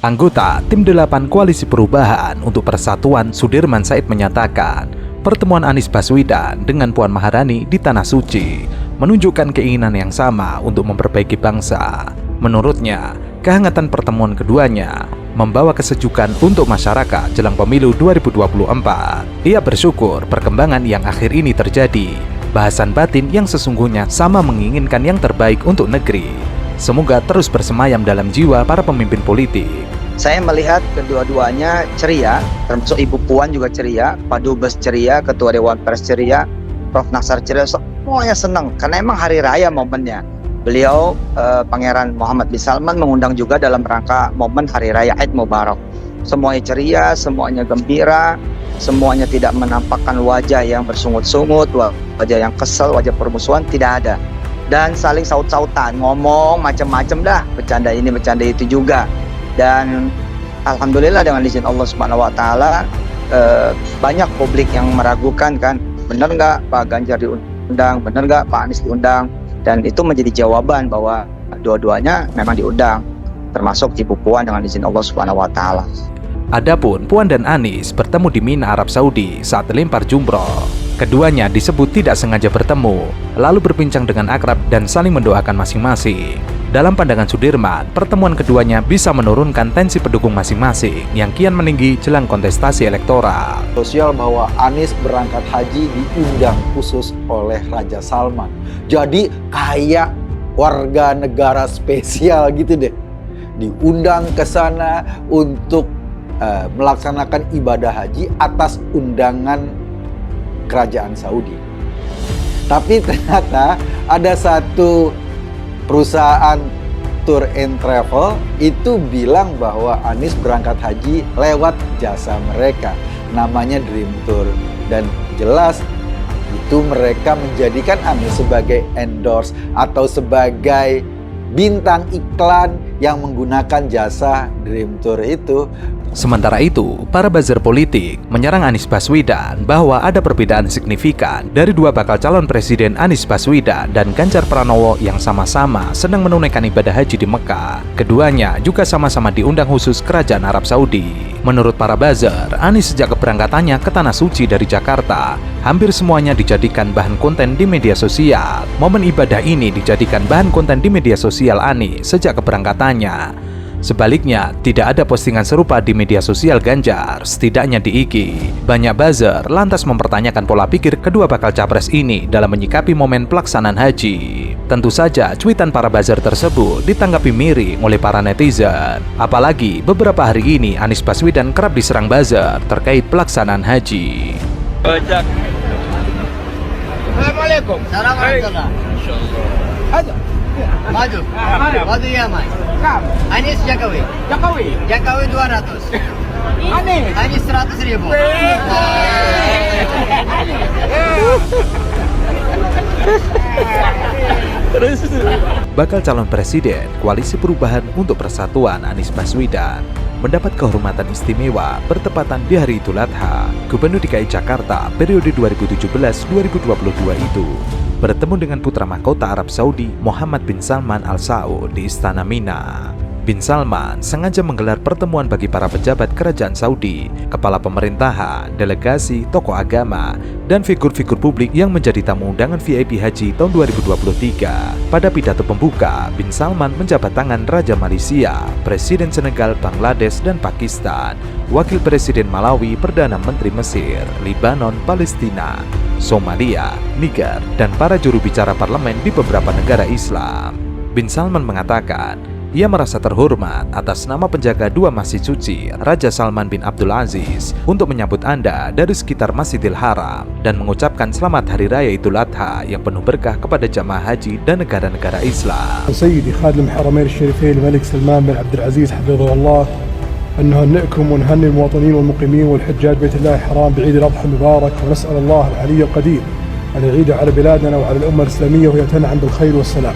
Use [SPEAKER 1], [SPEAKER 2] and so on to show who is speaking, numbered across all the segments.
[SPEAKER 1] Anggota Tim 8 Koalisi Perubahan untuk Persatuan Sudirman Said menyatakan, pertemuan Anies Baswedan dengan Puan Maharani di Tanah Suci menunjukkan keinginan yang sama untuk memperbaiki bangsa. Menurutnya, kehangatan pertemuan keduanya membawa kesejukan untuk masyarakat jelang pemilu 2024. Ia bersyukur perkembangan yang akhir ini terjadi. Bahasan batin yang sesungguhnya sama menginginkan yang terbaik untuk negeri. Semoga terus bersemayam dalam jiwa para pemimpin politik.
[SPEAKER 2] Saya melihat kedua-duanya ceria, termasuk Ibu Puan juga ceria, Pak Dubes ceria, Ketua Dewan Pers ceria, Prof. Nassar ceria, semuanya senang karena emang hari raya momennya. Beliau, Pangeran Muhammad bin Salman mengundang juga dalam rangka momen hari raya Eid Mubarak. Semuanya ceria, semuanya gembira, semuanya tidak menampakkan wajah yang bersungut-sungut, wajah yang kesel, wajah permusuhan, tidak ada. Dan saling saut-sautan, ngomong macam-macam dah, bercanda ini, bercanda itu juga. Dan alhamdulillah dengan izin Allah Subhanahu wa taala, banyak publik yang meragukan kan, benar nggak Pak Ganjar diundang, benar nggak Pak Anies diundang, dan itu menjadi jawaban bahwa dua-duanya memang diundang, termasuk Ibu Puan dengan izin Allah Subhanahu wa taala.
[SPEAKER 1] Adapun Puan dan Anies bertemu di Mina, Arab Saudi saat lempar jumroh. Keduanya disebut tidak sengaja bertemu, lalu berbincang dengan akrab dan saling mendoakan masing-masing. Dalam pandangan Sudirman, pertemuan keduanya bisa menurunkan tensi pendukung masing-masing yang kian meninggi jelang kontestasi elektoral.
[SPEAKER 3] Sosial bahwa Anies berangkat haji diundang khusus oleh Raja Salman. Jadi kayak warga negara spesial gitu deh. Diundang ke sana untuk melaksanakan ibadah haji atas undangan Kerajaan Saudi. Tapi ternyata ada satu perusahaan tour and travel itu bilang bahwa Anies berangkat haji lewat jasa mereka, namanya Dream Tour, dan jelas itu mereka menjadikan Anies sebagai endorse atau sebagai bintang iklan yang menggunakan jasa Dream Tour itu.
[SPEAKER 1] Sementara itu, para buzzer politik menyerang Anies Baswedan bahwa ada perbedaan signifikan dari dua bakal calon presiden Anies Baswedan dan Ganjar Pranowo yang sama-sama sedang menunaikan ibadah haji di Mekah. Keduanya juga sama-sama diundang khusus Kerajaan Arab Saudi. Menurut para buzzer, Anies sejak keberangkatannya ke Tanah Suci dari Jakarta, hampir semuanya dijadikan bahan konten di media sosial. Momen ibadah ini dijadikan bahan konten di media sosial Anies sejak keberangkatannya. Sebaliknya, tidak ada postingan serupa di media sosial Ganjar, setidaknya di IG. Banyak buzzer lantas mempertanyakan pola pikir kedua bakal capres ini dalam menyikapi momen pelaksanaan haji. Tentu saja, cuitan para buzzer tersebut ditanggapi miring oleh para netizen. Apalagi beberapa hari ini Anies Baswedan kerap diserang buzzer terkait pelaksanaan haji.
[SPEAKER 4] Assalamualaikum. Assalamualaikum. Maju. Maju ya, Mas. Anies Jokowi. Jokowi 200. Anies 100.000.
[SPEAKER 1] Bakal calon presiden Koalisi Perubahan untuk Persatuan Anies Baswedan mendapat kehormatan istimewa bertepatan di hari Idul Adha. Gubernur DKI Jakarta periode 2017-2022 itu bertemu dengan putra mahkota Arab Saudi Muhammad bin Salman Al Saud di Istana Mina. Bin Salman sengaja menggelar pertemuan bagi para pejabat kerajaan Saudi, kepala pemerintahan, delegasi, tokoh agama, dan figur-figur publik yang menjadi tamu undangan VIP Haji tahun 2023. Pada pidato pembuka, Bin Salman menjabat tangan Raja Malaysia, Presiden Senegal, Bangladesh, dan Pakistan, Wakil Presiden Malawi, Perdana Menteri Mesir, Libanon, Palestina, Somalia, Niger, dan para juru bicara parlemen di beberapa negara Islam. Bin Salman mengatakan, ia merasa terhormat atas nama penjaga dua masjid suci, Raja Salman bin Abdul Aziz, untuk menyambut Anda dari sekitar Masjidil Haram dan mengucapkan selamat Hari Raya Idul Adha yang penuh berkah kepada jamaah haji dan negara-negara Islam.
[SPEAKER 5] سيدي خادم الحرمين الشريفين الملك سلمان بن عبد العزيز حفظه الله أن نهنئكم ونهنئ المواطنين والمقيمين والحجاج بيت الله الحرام بعيد الأضحى المبارك، ونسأل الله العلي القدير أن يعيد على بلادنا وعلى الأمة الإسلامية وهي تنعم بالخير والسلام.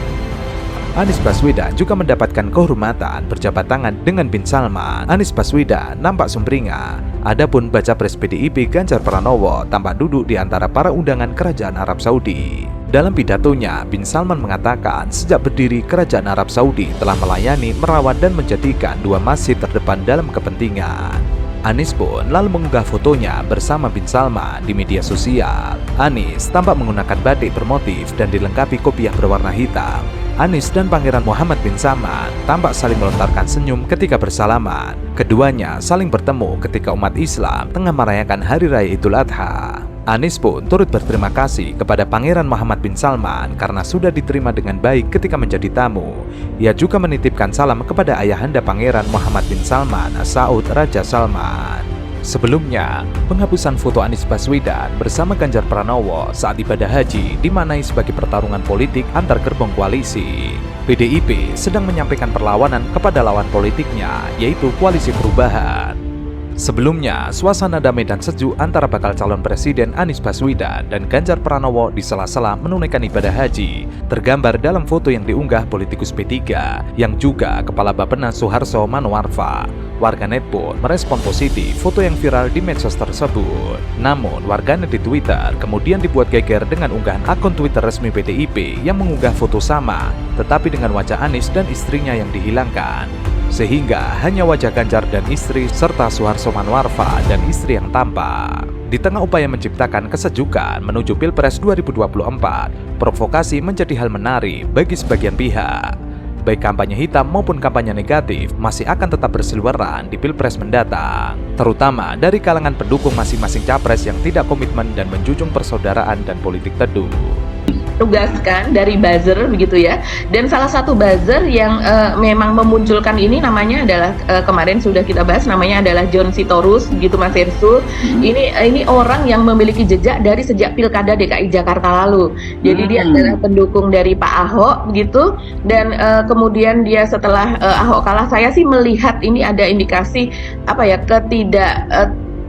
[SPEAKER 1] Anies Baswedan juga mendapatkan kehormatan berjabat tangan dengan Bin Salman. Anies Baswedan nampak sumringah. Adapun baca pres PDIP Ganjar Pranowo tampak duduk di antara para undangan kerajaan Arab Saudi. Dalam pidatonya, bin Salman mengatakan sejak berdiri Kerajaan Arab Saudi telah melayani, merawat, dan menjadikan 2 masjid terdepan dalam kepentingan. Anies pun lalu mengunggah fotonya bersama bin Salman di media sosial. Anies tampak menggunakan batik bermotif dan dilengkapi kopiah berwarna hitam. Anies dan Pangeran Muhammad bin Salman tampak saling melontarkan senyum ketika bersalaman. Keduanya saling bertemu ketika umat Islam tengah merayakan Hari Raya Idul Adha. Anies pun turut berterima kasih kepada Pangeran Muhammad bin Salman karena sudah diterima dengan baik ketika menjadi tamu. Ia juga menitipkan salam kepada ayahanda Pangeran Muhammad bin Salman, Saud Raja Salman. Sebelumnya, penghapusan foto Anies Baswedan bersama Ganjar Pranowo saat ibadah haji dimaknai sebagai pertarungan politik antar gerbong koalisi. PDIP sedang menyampaikan perlawanan kepada lawan politiknya, yaitu Koalisi Perubahan. Sebelumnya, suasana damai dan sejuk antara bakal calon presiden Anies Baswedan dan Ganjar Pranowo di sela-sela menunaikan ibadah haji tergambar dalam foto yang diunggah politikus P3 yang juga Kepala Bappenas Suharso Manoarfa. Warganet pun merespon positif foto yang viral di medsos tersebut. Namun, warganet di Twitter kemudian dibuat geger dengan unggahan akun Twitter resmi PDIP yang mengunggah foto sama, tetapi dengan wajah Anies dan istrinya yang dihilangkan. Sehingga hanya wajah Ganjar dan istri serta Suharso Manoarfa dan istri yang tampak. Di tengah upaya menciptakan kesejukan menuju Pilpres 2024, provokasi menjadi hal menarik bagi sebagian pihak. Baik kampanye hitam maupun kampanye negatif masih akan tetap berseliweran di Pilpres mendatang, terutama dari kalangan pendukung masing-masing capres yang tidak komitmen dan menjunjung persaudaraan dan politik teduh.
[SPEAKER 6] Tugaskan dari buzzer begitu ya, dan salah satu buzzer yang memang memunculkan ini namanya adalah kemarin sudah kita bahas, namanya adalah John Sitorus begitu Mas Irsul. Ini orang yang memiliki jejak dari sejak Pilkada DKI Jakarta lalu. Jadi dia adalah pendukung dari Pak Ahok begitu, dan kemudian dia setelah Ahok kalah, saya sih melihat ini ada indikasi apa ya,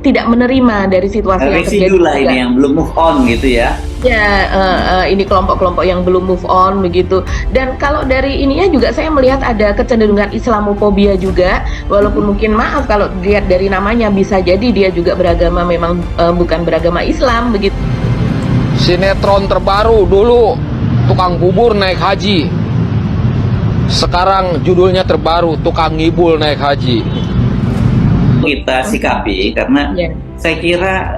[SPEAKER 6] tidak menerima dari situasi yang terjadi.
[SPEAKER 7] Residu lah ini yang belum move on gitu ya.
[SPEAKER 6] Ya, ini kelompok-kelompok yang belum move on begitu. Dan kalau dari ininya juga saya melihat ada kecenderungan Islamofobia juga. Walaupun mungkin maaf kalau dilihat dari namanya bisa jadi dia juga beragama memang bukan beragama Islam begitu.
[SPEAKER 8] Sinetron terbaru dulu tukang bubur naik haji. Sekarang judulnya terbaru tukang ngibul naik haji.
[SPEAKER 7] Kita sikapi karena saya kira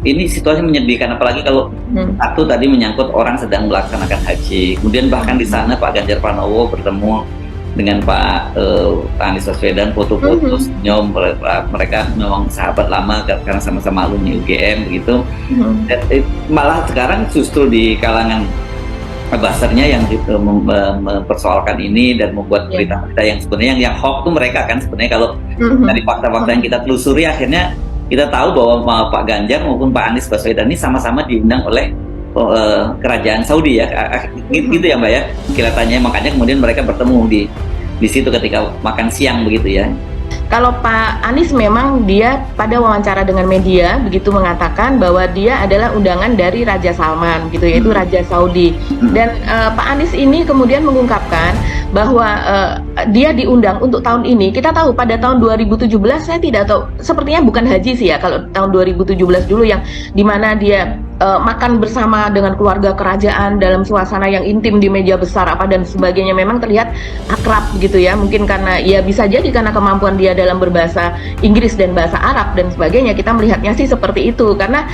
[SPEAKER 7] ini situasi menyedihkan, apalagi kalau satu tadi menyangkut orang sedang melaksanakan haji, kemudian bahkan di sana Pak Ganjar Pranowo bertemu dengan Pak Anies Baswedan, foto-foto senyum, mereka memang sahabat lama karena sama-sama alumni UGM begitu. Dan malah sekarang justru di kalangan buzzernya yang mempersoalkan ini dan membuat berita-berita yang sebenarnya yang hoax itu mereka kan sebenarnya. Kalau dari fakta-fakta yang kita telusuri, akhirnya kita tahu bahwa Pak Ganjar maupun Pak Anies Baswedan ini sama-sama diundang oleh kerajaan Saudi ya, gitu ya Mbak ya kelihatannya, makanya kemudian mereka bertemu di situ ketika makan siang begitu ya.
[SPEAKER 6] Kalau Pak Anies memang dia pada wawancara dengan media begitu mengatakan bahwa dia adalah undangan dari Raja Salman gitu, yaitu Raja Saudi. Dan Pak Anies ini kemudian mengungkapkan bahwa dia diundang untuk tahun ini. Kita tahu pada tahun 2017 saya tidak tahu, sepertinya bukan haji sih ya kalau tahun 2017 dulu yang dimana dia makan bersama dengan keluarga kerajaan dalam suasana yang intim di meja besar apa dan sebagainya, memang terlihat akrab gitu ya. Mungkin karena ya bisa jadi karena kemampuan dia dalam berbahasa Inggris dan bahasa Arab dan sebagainya, kita melihatnya sih seperti itu karena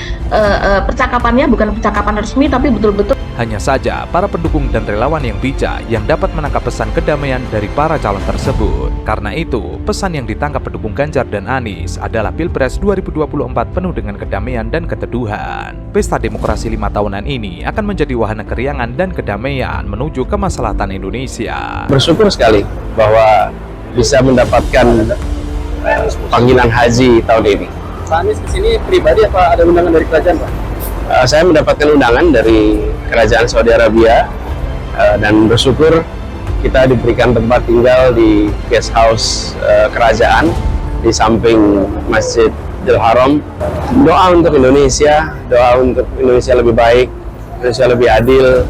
[SPEAKER 6] percakapannya bukan percakapan resmi tapi betul-betul.
[SPEAKER 1] Hanya saja para pendukung dan relawan yang bijak yang dapat menangkap pesan kedamaian dari para calon tersebut. Karena itu, pesan yang ditangkap pendukung Ganjar dan Anies adalah Pilpres 2024 penuh dengan kedamaian dan keteduhan. Pesta demokrasi 5 tahunan ini akan menjadi wahana keriangan dan kedamaian menuju kemaslahatan Indonesia.
[SPEAKER 9] Bersyukur sekali bahwa bisa mendapatkan panggilan haji tahun ini.
[SPEAKER 10] Pak Anies kesini pribadi apa ada undangan dari kerajaan, Pak?
[SPEAKER 9] Saya mendapatkan undangan dari kerajaan Saudi Arabia dan bersyukur kita diberikan tempat tinggal di guest house kerajaan di samping Masjidil Haram. Doa untuk Indonesia lebih baik, Indonesia lebih adil,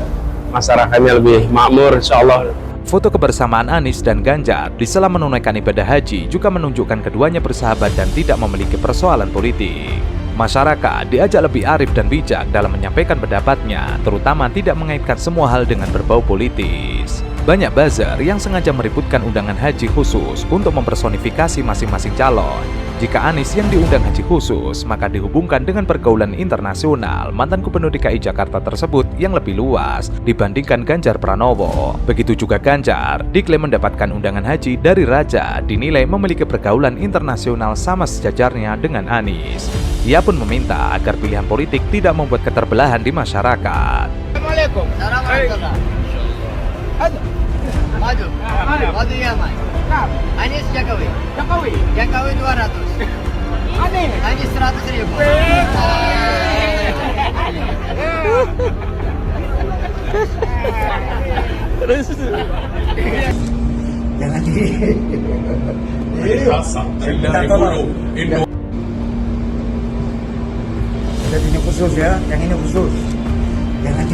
[SPEAKER 9] masyarakatnya lebih makmur, insyaallah.
[SPEAKER 1] Foto kebersamaan Anies dan Ganjar di sela menunaikan ibadah haji juga menunjukkan keduanya bersahabat dan tidak memiliki persoalan politik. Masyarakat diajak lebih arif dan bijak dalam menyampaikan pendapatnya, terutama tidak mengaitkan semua hal dengan berbau politis. Banyak buzzer yang sengaja meributkan undangan haji khusus untuk mempersonifikasi masing-masing calon. Jika Anies yang diundang haji khusus, maka dihubungkan dengan pergaulan internasional mantan Gubernur DKI Jakarta tersebut yang lebih luas dibandingkan Ganjar Pranowo. Begitu juga Ganjar, diklaim mendapatkan undangan haji dari Raja, dinilai memiliki pergaulan internasional sama sejajarnya dengan Anies. Ia pun meminta agar pilihan politik tidak membuat keterbelahan di masyarakat.
[SPEAKER 4] Assalamualaikum. Maju. Maju ya, Mas. Anies Jokowi. Jokowi 200. Anies 100.000.
[SPEAKER 11] Jangan ini khusus ya, yang ini khusus. Jangan